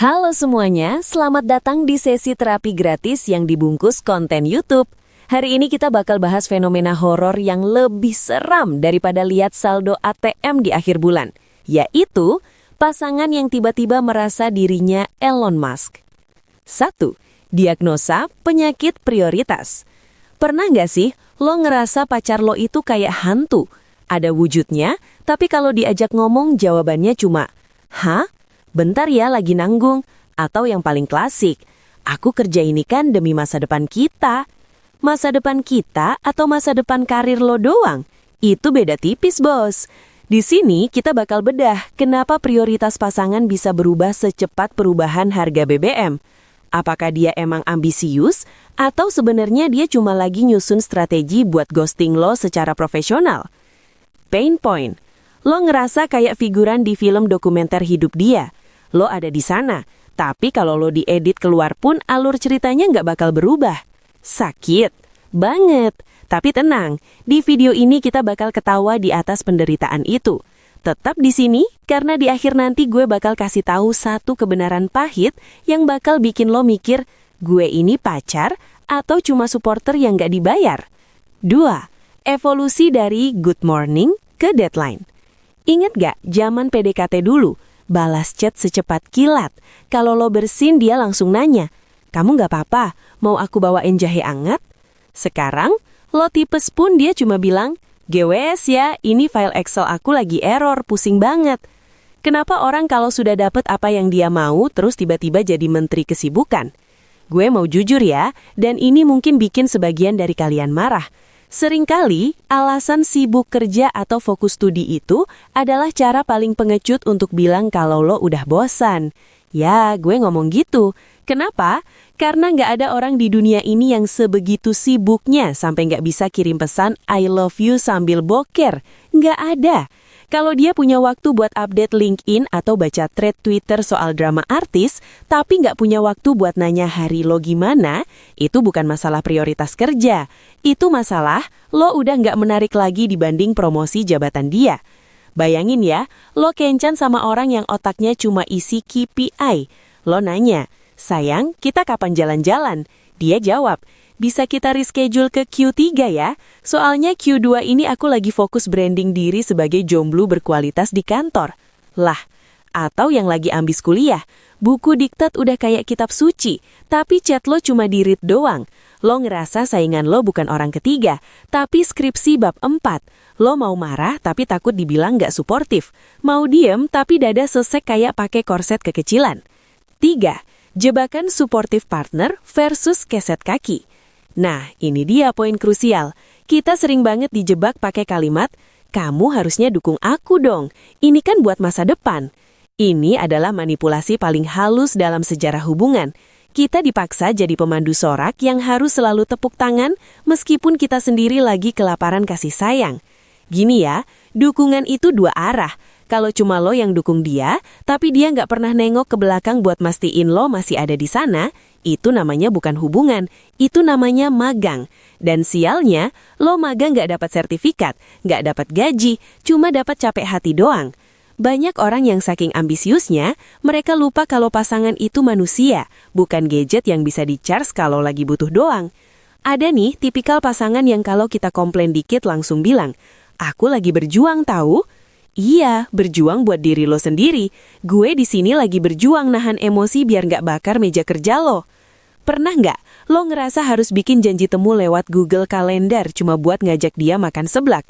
Halo semuanya, selamat datang di sesi terapi gratis yang dibungkus konten YouTube. Hari ini kita bakal bahas fenomena horor yang lebih seram daripada lihat saldo ATM di akhir bulan, yaitu pasangan yang tiba-tiba merasa dirinya Elon Musk. 1. Diagnosa penyakit prioritas. Pernah nggak sih lo ngerasa pacar lo itu kayak hantu? Ada wujudnya, tapi kalau diajak ngomong jawabannya cuma, "Hah? Bentar ya lagi nanggung." Atau yang paling klasik, "Aku kerja ini kan demi masa depan kita." Masa depan kita atau masa depan karir lo doang? Itu beda tipis, bos. Di sini kita bakal bedah kenapa prioritas pasangan bisa berubah secepat perubahan harga BBM. Apakah dia emang ambisius atau sebenarnya dia cuma lagi nyusun strategi buat ghosting lo secara profesional? Pain point. Lo ngerasa kayak figuran di film dokumenter hidup dia. Lo ada di sana, tapi kalau lo diedit keluar pun alur ceritanya nggak bakal berubah. Sakit banget. Tapi tenang, di video ini kita bakal ketawa di atas penderitaan itu. Tetap di sini, karena di akhir nanti gue bakal kasih tahu satu kebenaran pahit yang bakal bikin lo mikir, gue ini pacar atau cuma supporter yang nggak dibayar. 2. Evolusi dari good morning ke deadline. Ingat gak zaman PDKT dulu? Balas chat secepat kilat. Kalau lo bersin dia langsung nanya, "Kamu gak apa-apa, mau aku bawain jahe anget?" Sekarang, lo tipes pun dia cuma bilang, "GWS ya, ini file Excel aku lagi error, pusing banget." Kenapa orang kalau sudah dapet apa yang dia mau, terus tiba-tiba jadi menteri kesibukan? Gue mau jujur ya, dan ini mungkin bikin sebagian dari kalian marah. Seringkali, alasan sibuk kerja atau fokus studi itu adalah cara paling pengecut untuk bilang kalau lo udah bosan. Ya, gue ngomong gitu. Kenapa? Karena nggak ada orang di dunia ini yang sebegitu sibuknya sampai nggak bisa kirim pesan I love you sambil boker. Nggak ada. Kalau dia punya waktu buat update LinkedIn atau baca thread Twitter soal drama artis, tapi nggak punya waktu buat nanya hari lo gimana, itu bukan masalah prioritas kerja. Itu masalah lo udah nggak menarik lagi dibanding promosi jabatan dia. Bayangin ya, lo kencan sama orang yang otaknya cuma isi KPI. Lo nanya, "Sayang, kita kapan jalan-jalan?" Dia jawab, "Bisa kita reschedule ke Q3 ya? Soalnya Q2 ini aku lagi fokus branding diri sebagai jomblo berkualitas di kantor." Lah, atau yang lagi ambis kuliah, buku diktat udah kayak kitab suci, tapi chat lo cuma di-read doang. Lo ngerasa saingan lo bukan orang ketiga, tapi skripsi bab 4. Lo mau marah tapi takut dibilang gak suportif. Mau diem tapi dada sesek kayak pakai korset kekecilan. 3. Jebakan supportive partner versus keset kaki. Nah, ini dia poin krusial. Kita sering banget dijebak pakai kalimat, "Kamu harusnya dukung aku dong. Ini kan buat masa depan." Ini adalah manipulasi paling halus dalam sejarah hubungan. Kita dipaksa jadi pemandu sorak yang harus selalu tepuk tangan meskipun kita sendiri lagi kelaparan kasih sayang. Gini ya, dukungan itu dua arah. Kalau cuma lo yang dukung dia, tapi dia nggak pernah nengok ke belakang buat mastiin lo masih ada di sana, itu namanya bukan hubungan, itu namanya magang. Dan sialnya, lo magang nggak dapat sertifikat, nggak dapat gaji, cuma dapat capek hati doang. Banyak orang yang saking ambisiusnya, mereka lupa kalau pasangan itu manusia, bukan gadget yang bisa di-charge kalau lagi butuh doang. Ada nih tipikal pasangan yang kalau kita komplain dikit langsung bilang, "Aku lagi berjuang tahu." Iya, berjuang buat diri lo sendiri. Gue di sini lagi berjuang nahan emosi biar nggak bakar meja kerja lo. Pernah nggak lo ngerasa harus bikin janji temu lewat Google Calendar cuma buat ngajak dia makan seblak?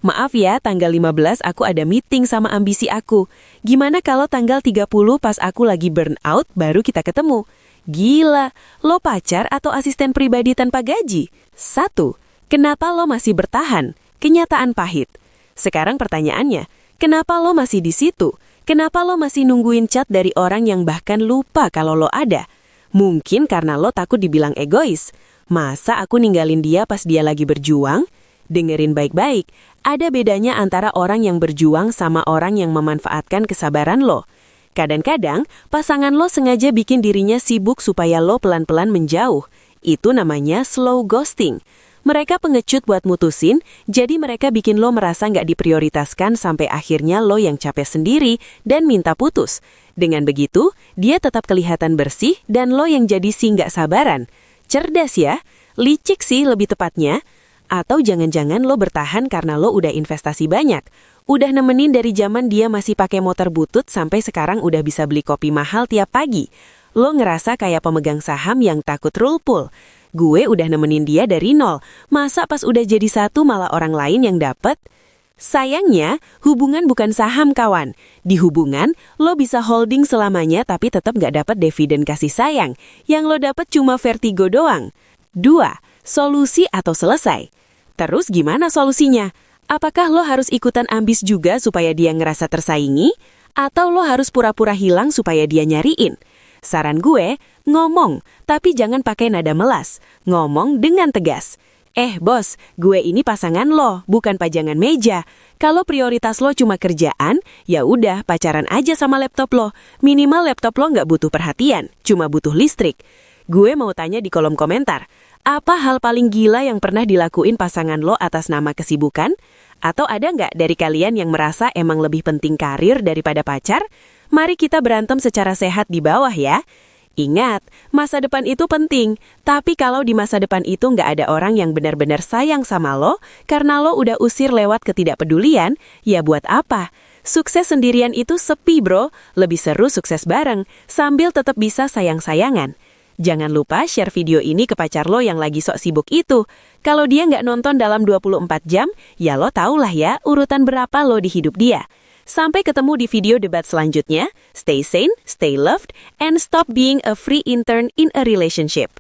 Maaf ya, tanggal 15 aku ada meeting sama ambisi aku. Gimana kalau tanggal 30 pas aku lagi burnout baru kita ketemu? Gila, lo pacar atau asisten pribadi tanpa gaji? 1. Kenapa lo masih bertahan? Kenyataan pahit. Sekarang pertanyaannya, kenapa lo masih di situ? Kenapa lo masih nungguin chat dari orang yang bahkan lupa kalau lo ada? Mungkin karena lo takut dibilang egois. Masa aku ninggalin dia pas dia lagi berjuang? Dengerin baik-baik, ada bedanya antara orang yang berjuang sama orang yang memanfaatkan kesabaran lo. Kadang-kadang, pasangan lo sengaja bikin dirinya sibuk supaya lo pelan-pelan menjauh. Itu namanya slow ghosting. Mereka pengecut buat mutusin, jadi mereka bikin lo merasa nggak diprioritaskan sampai akhirnya lo yang capek sendiri dan minta putus. Dengan begitu, dia tetap kelihatan bersih dan lo yang jadi si nggak sabaran. Cerdas ya, licik sih lebih tepatnya. Atau jangan-jangan lo bertahan karena lo udah investasi banyak. Udah nemenin dari zaman dia masih pakai motor butut sampai sekarang udah bisa beli kopi mahal tiap pagi. Lo ngerasa kayak pemegang saham yang takut rulpul. Gue udah nemenin dia dari nol. Masa pas udah jadi satu malah orang lain yang dapet? Sayangnya, hubungan bukan saham kawan. Di hubungan, lo bisa holding selamanya tapi tetap nggak dapat dividen kasih sayang. Yang lo dapet cuma vertigo doang. 2. Solusi atau selesai. Terus gimana solusinya? Apakah lo harus ikutan ambis juga supaya dia ngerasa tersaingi? Atau lo harus pura-pura hilang supaya dia nyariin? Saran gue, ngomong, tapi jangan pakai nada melas. Ngomong dengan tegas. Bos, gue ini pasangan lo, bukan pajangan meja. Kalau prioritas lo cuma kerjaan, ya udah pacaran aja sama laptop lo. Minimal laptop lo nggak butuh perhatian, cuma butuh listrik. Gue mau tanya di kolom komentar, apa hal paling gila yang pernah dilakuin pasangan lo atas nama kesibukan? Atau ada nggak dari kalian yang merasa emang lebih penting karir daripada pacar? Mari kita berantem secara sehat di bawah ya. Ingat, masa depan itu penting. Tapi kalau di masa depan itu nggak ada orang yang benar-benar sayang sama lo, karena lo udah usir lewat ketidakpedulian, ya buat apa? Sukses sendirian itu sepi bro, lebih seru sukses bareng, sambil tetap bisa sayang-sayangan. Jangan lupa share video ini ke pacar lo yang lagi sok sibuk itu. Kalau dia nggak nonton dalam 24 jam, ya lo tahulah ya urutan berapa lo di hidup dia. Sampai ketemu di video debat selanjutnya. Stay sane, stay loved, and stop being a free intern in a relationship.